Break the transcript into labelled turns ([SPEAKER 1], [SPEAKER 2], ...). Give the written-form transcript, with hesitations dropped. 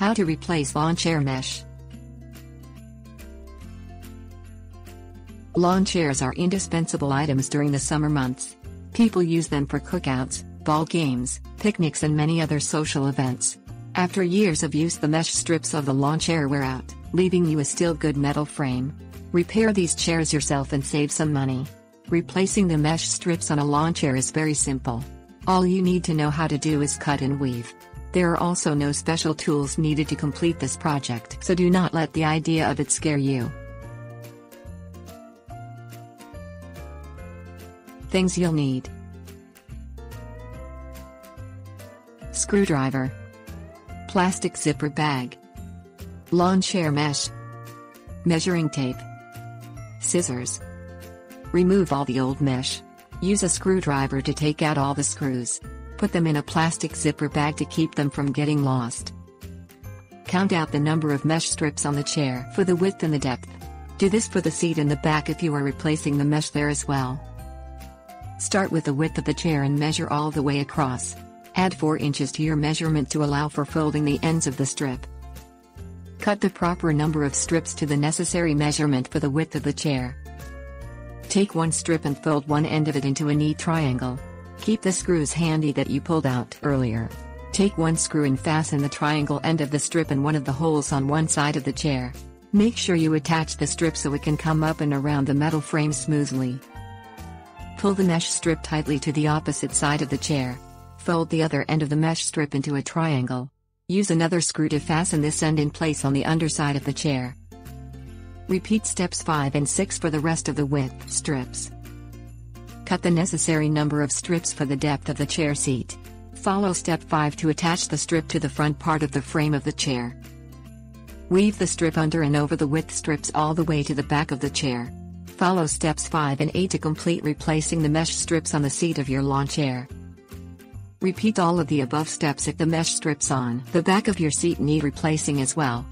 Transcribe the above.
[SPEAKER 1] How to replace lawn chair mesh. Lawn chairs are indispensable items during the summer months. People use them for cookouts, ball games, picnics and many other social events. After years of use, the mesh strips of the lawn chair wear out, leaving you a still good metal frame. Repair these chairs yourself and save some money. Replacing the mesh strips on a lawn chair is very simple. All you need to know how to do is cut and weave. There are also no special tools needed to complete this project, so do not let the idea of it scare you. Things you'll need: screwdriver, plastic zipper bag, lawn chair mesh, measuring tape, scissors. Remove all the old mesh. Use a screwdriver to take out all the screws. Put them in a plastic zipper bag to keep them from getting lost. Count out the number of mesh strips on the chair for the width and the depth. Do this for the seat and the back if you are replacing the mesh there as well. Start with the width of the chair and measure all the way across. Add 4 inches to your measurement to allow for folding the ends of the strip. Cut the proper number of strips to the necessary measurement for the width of the chair. Take one strip and fold one end of it into a neat triangle. Keep the screws handy that you pulled out earlier. Take one screw and fasten the triangle end of the strip in one of the holes on one side of the chair. Make sure you attach the strip so it can come up and around the metal frame smoothly. Pull the mesh strip tightly to the opposite side of the chair. Fold the other end of the mesh strip into a triangle. Use another screw to fasten this end in place on the underside of the chair. Repeat steps 5 and 6 for the rest of the width strips. Cut the necessary number of strips for the depth of the chair seat. Follow step 5 to attach the strip to the front part of the frame of the chair. Weave the strip under and over the width strips all the way to the back of the chair. Follow steps 5 and 8 to complete replacing the mesh strips on the seat of your lawn chair. Repeat all of the above steps if the mesh strips on the back of your seat need replacing as well.